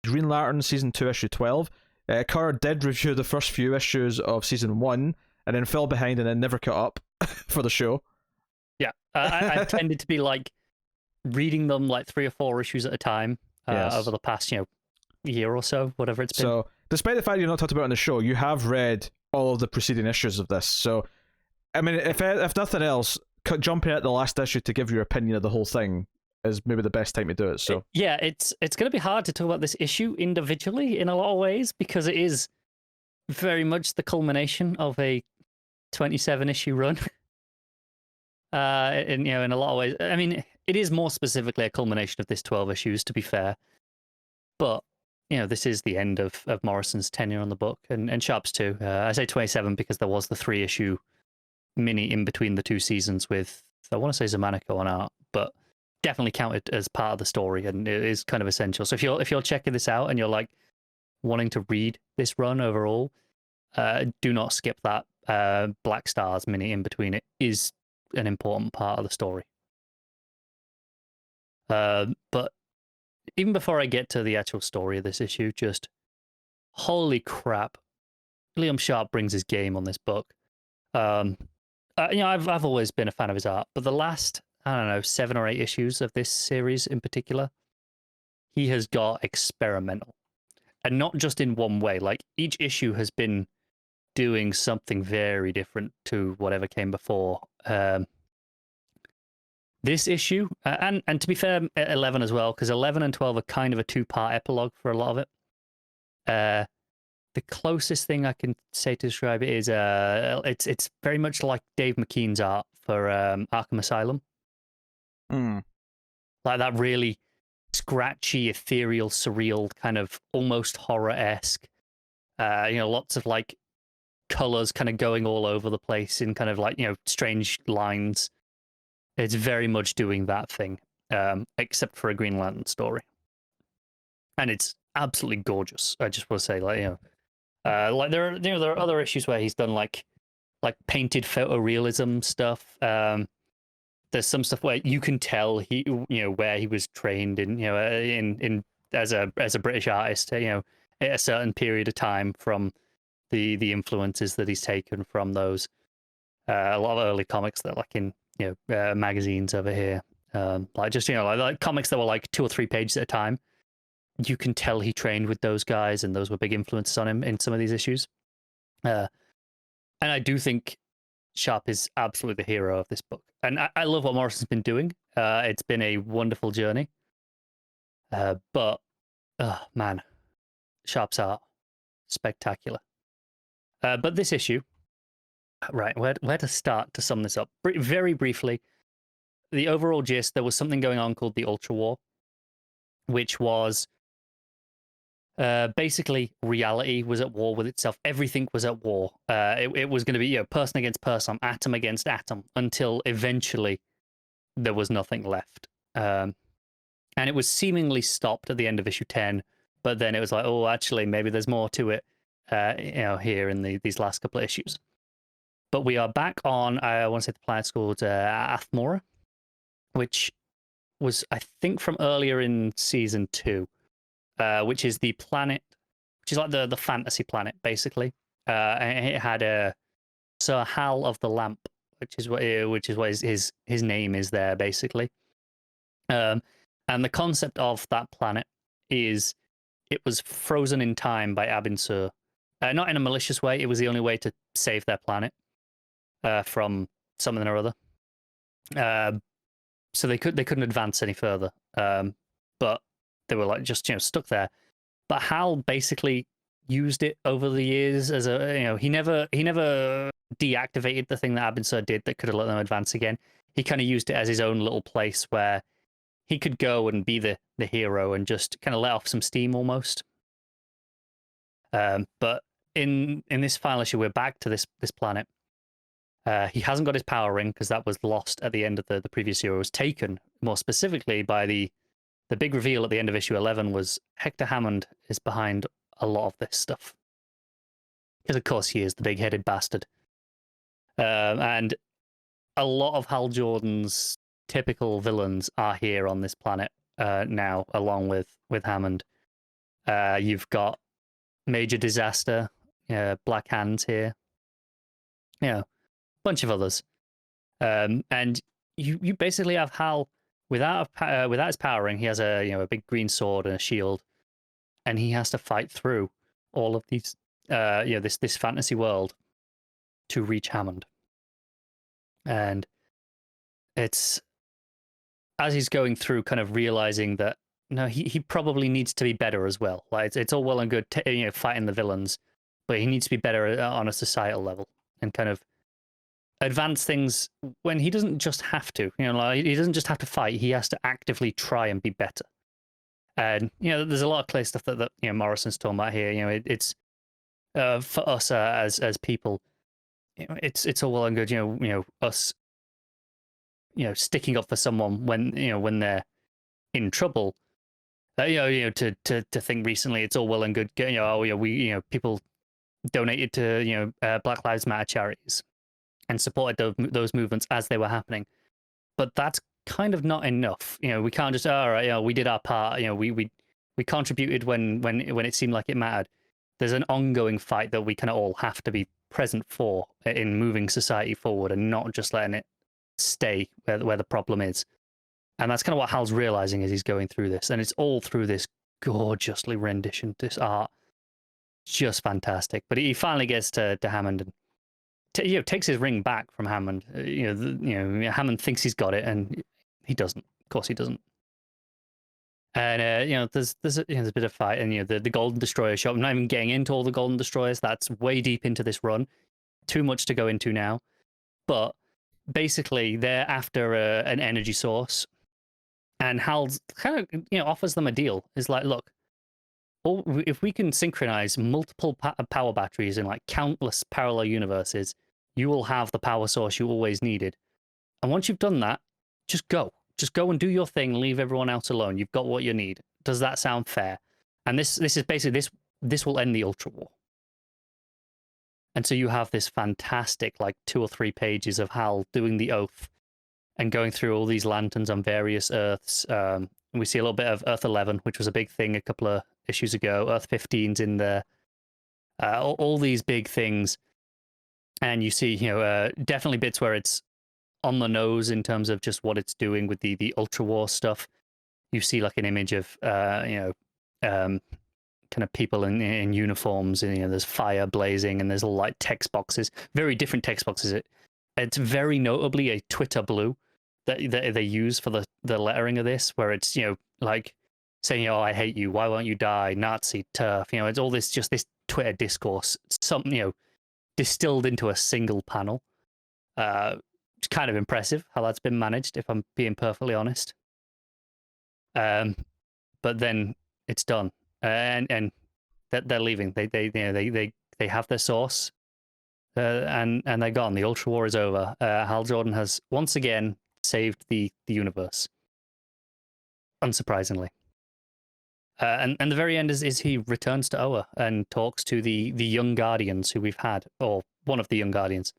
Green Lantern Season 2, Issue 12. Carr did review the first few issues of Season 1, and then fell behind and then never caught up for the show. Yeah, I've tended to be like reading them like 3 or 4 issues at a time over the past, year or so, whatever it's been. So, despite the fact you're not talked about on the show, you have read all of the preceding issues of this. So, I mean, if nothing else, jumping at the last issue to give your opinion of the whole thing is maybe the best time to do it. So it's going to be hard to talk about this issue individually in a lot of ways, because it is very much the culmination of a 27 issue run. In a lot of ways, I mean, it is more specifically a culmination of this 12 issues, to be fair. But this is the end of Morrison's tenure on the book, and Sharp's too. I say 27 because there was the 3-issue mini in between the 2 seasons with, I want to say, Zamanico on art, but definitely counted as part of the story, and it is kind of essential. So if you're checking this out and you're like wanting to read this run overall, do not skip that Black Stars mini in between. It is an important part of the story. But even before I get to the actual story of this issue, just holy crap, Liam Sharp brings his game on this book. I've always been a fan of his art, but the last, I don't know, 7 or 8 issues of this series in particular, he has got experimental, and not just in one way. Like, each issue has been doing something very different to whatever came before. This issue, and to be fair, 11 as well, because 11 and 12 are kind of a 2-part epilogue for a lot of it. The closest thing I can say to describe it is it's very much like Dave McKean's art for Arkham Asylum. Like that really scratchy, ethereal, surreal, kind of almost horror-esque. Lots of like colors kind of going all over the place in kind of like, strange lines. It's very much doing that thing, except for a Green Lantern story. And it's absolutely gorgeous. I just want to say, like there are other issues where he's done like painted photorealism stuff. There's some stuff where you can tell he, where he was trained in, in as a British artist, at a certain period of time from the influences that he's taken from those. A lot of early comics that like in magazines over here, like just like comics that were like 2 or 3 pages at a time. You can tell he trained with those guys, and those were big influences on him in some of these issues. And I do think Sharp is absolutely the hero of this book, and I love what Morrison's been doing. It's been a wonderful journey, but man, Sharp's art, spectacular. But this issue, right, where to start to sum this up? Very briefly, the overall gist, there was something going on called the Ultra War, which was basically reality was at war with itself. Everything was at war. It was going to be person against person, atom against atom, until eventually there was nothing left. And it was seemingly stopped at the end of issue 10, but then it was like, oh, actually, maybe there's more to it, here in these last couple of issues. But we are back on, I want to say the planet's called Athmora, which was, I think, from earlier in season 2, which is the planet, which is like the fantasy planet, basically. And it had Sir Hal of the Lamp, which is what his name is there, basically. And the concept of that planet is it was frozen in time by Abin Sur. Not in a malicious way. It was the only way to save their planet from something or other. So they couldn't advance any further. But they were like just stuck there. But Hal basically used it over the years as a he never deactivated the thing that Abin Sur did that could have let them advance again. He kind of used it as his own little place where he could go and be the hero and just kind of let off some steam almost. But in this final issue, we're back to this planet. He hasn't got his power ring because that was lost at the end of the previous year. It was taken more specifically by the big reveal at the end of issue 11 was Hector Hammond is behind a lot of this stuff. Because of course he is the big-headed bastard. And a lot of Hal Jordan's typical villains are here on this planet now, along with Hammond. You've got Major Disaster, Black Hands here, bunch of others, and you basically have Hal without his powering. He has a big green sword and a shield, and he has to fight through all of these this fantasy world to reach Hammond. And it's as he's going through, kind of realizing that no, he probably needs to be better as well. Like it's all well and good, fighting the villains, but he needs to be better on a societal level and kind of advance things when he doesn't just have to. Like he doesn't just have to fight; he has to actively try and be better. And there's a lot of clear stuff that Morrison's talking about here. It's for us as people, it's all well and good. Us, sticking up for someone when they're in trouble. To think recently, it's all well and good. People donated to Black Lives Matter charities and supported those movements as they were happening, but that's kind of not enough. We can't just all right. We did our part. We contributed when it seemed like it mattered. There's an ongoing fight that we kind of all have to be present for in moving society forward and not just letting it stay where the problem is. And that's kind of what Hal's realizing as he's going through this. And it's all through this gorgeously rendition, this art. Just fantastic. But he finally gets to Hammond and takes his ring back from Hammond. Hammond thinks he's got it, and he doesn't. Of course he doesn't. And there's a bit of fight, and the Golden Destroyer show up. I'm not even getting into all the Golden Destroyers. That's way deep into this run. Too much to go into now. But basically, they're after an energy source. And Hal's kind of offers them a deal. It's like, look, if we can synchronize multiple power batteries in like countless parallel universes, you will have the power source you always needed. And once you've done that, just go and do your thing. Leave everyone else alone. You've got what you need. Does that sound fair? And this is basically this will end the Ultra War. And so you have this fantastic 2 or 3 pages of Hal doing the oath and going through all these lanterns on various Earths. We see a little bit of Earth 11, which was a big thing a couple of issues ago. Earth 15's in there. All these big things. And you see, definitely bits where it's on the nose in terms of just what it's doing with the Ultra War stuff. You see like an image of, kind of people in uniforms, and there's fire blazing, and there's all text boxes, very different text boxes. It's very notably a Twitter blue that they use for the lettering of this, where it's saying, "Oh, I hate you. Why won't you die? Nazi turf." It's all this Twitter discourse, distilled into a single panel. It's kind of impressive how that's been managed, if I'm being perfectly honest. But then it's done, and they're leaving. They have their source. And they're gone. The Ultra War is over. Hal Jordan has once again saved the universe, unsurprisingly. And the very end is he returns to Oa and talks to the young Guardians who we've had, or one of the young Guardians,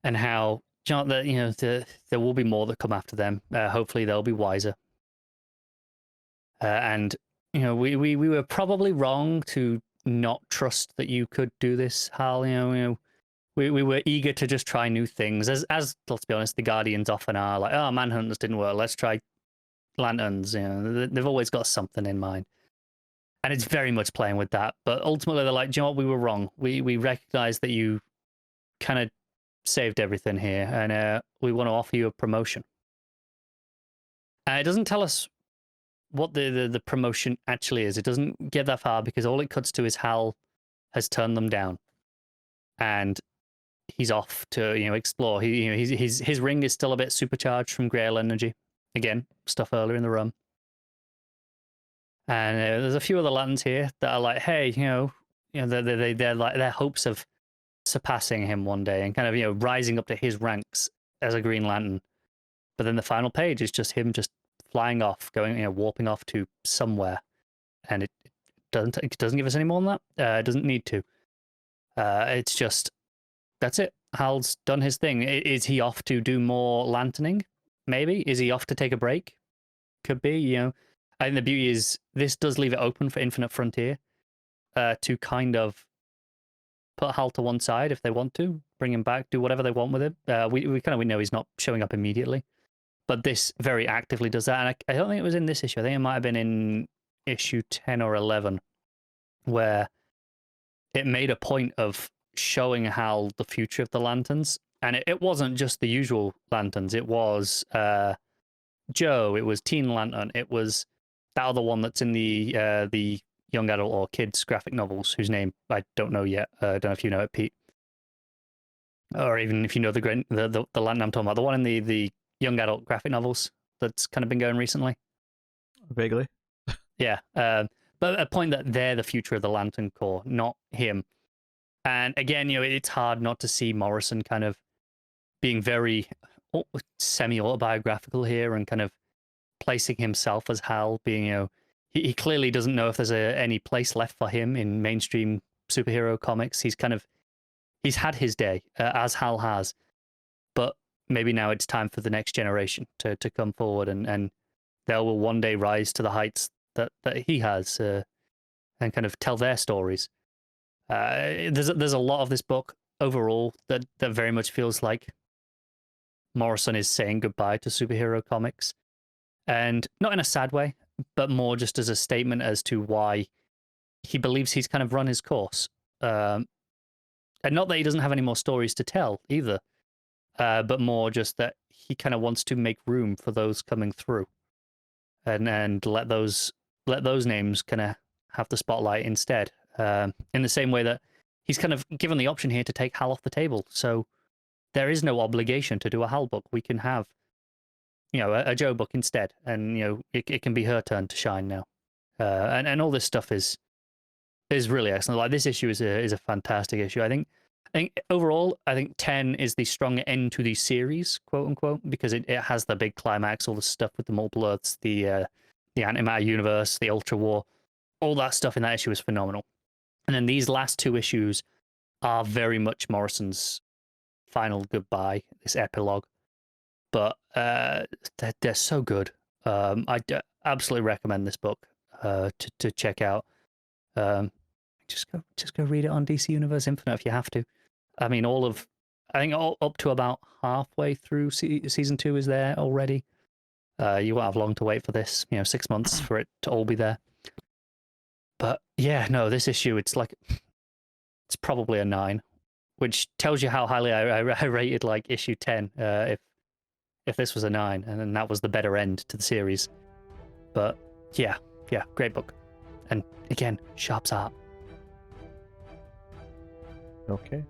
and how there will be more that come after them. Hopefully they'll be wiser. And we were probably wrong to not trust that you could do this, Hal. We were eager to just try new things, as let's be honest, the Guardians often are. Like, oh, Manhunters didn't work, let's try Lanterns. They've always got something in mind, and it's very much playing with that. But ultimately, they're like, do you know what? We were wrong. We recognize that you kind of saved everything here, and we want to offer you a promotion. And it doesn't tell us what the promotion actually is. It doesn't get that far, because all it cuts to is Hal has turned them down, and he's off to explore. His ring is still a bit supercharged from Grail energy. Again, stuff earlier in the run. And there's a few other lanterns here that are like, hey, they're like their hopes of surpassing him one day and kind of rising up to his ranks as a Green Lantern. But then the final page is just him just flying off, going warping off to somewhere, and it doesn't give us any more than that. It doesn't need to. It's just that's it. Hal's done his thing. Is he off to do more lanterning? Maybe. Is he off to take a break? Could be. I think the beauty is this does leave it open for Infinite Frontier to kind of put Hal to one side if they want to, bring him back, do whatever they want with him. We know he's not showing up immediately, but this very actively does that. And I don't think it was in this issue. I think it might have been in issue 10 or 11, where it made a point of showing Hal the future of the Lanterns. And it wasn't just the usual Lanterns. It was Joe. It was Teen Lantern. It was that other one that's in the young adult or kids graphic novels, whose name I don't know yet. I don't know if you know it, Pete, or even if you know the Lantern I'm talking about, the one in the young adult graphic novels that's kind of been going recently. Vaguely. Yeah, but a point that they're the future of the Lantern Corps, not him. And again, it's hard not to see Morrison kind of being very semi-autobiographical here and kind of placing himself as Hal, being, he clearly doesn't know if there's any place left for him in mainstream superhero comics. He's had his day, as Hal has, but maybe now it's time for the next generation to come forward and they will one day rise to the heights that he has and kind of tell their stories. There's a lot of this book overall that very much feels like Morrison is saying goodbye to superhero comics, and not in a sad way, but more just as a statement as to why he believes he's kind of run his course. And not that he doesn't have any more stories to tell either, but more just that he kind of wants to make room for those coming through, and let those names kind of have the spotlight instead. In the same way that he's kind of given the option here to take Hal off the table, so there is no obligation to do a Hal book. We can have, a Joe book instead, and it can be her turn to shine now. And all this stuff is really excellent. Like, this issue is a fantastic issue. I think overall, 10 is the stronger end to the series, quote unquote, because it has the big climax, all the stuff with the multiple Earths, the antimatter universe, the Ultra War, all that stuff in that issue is phenomenal. And then these last two issues are very much Morrison's final goodbye, this epilogue. But they're so good. I absolutely recommend this book to check out. Just go read it on DC Universe Infinite if you have to. I mean, I think up to about halfway through season 2 is there already. You won't have long to wait for this. 6 months for it to all be there. But yeah, no, this issue, it's probably a 9, which tells you how highly I rated like issue 10. If this was a 9, and then that was the better end to the series. But yeah, great book, and again, Sharp's art. Okay.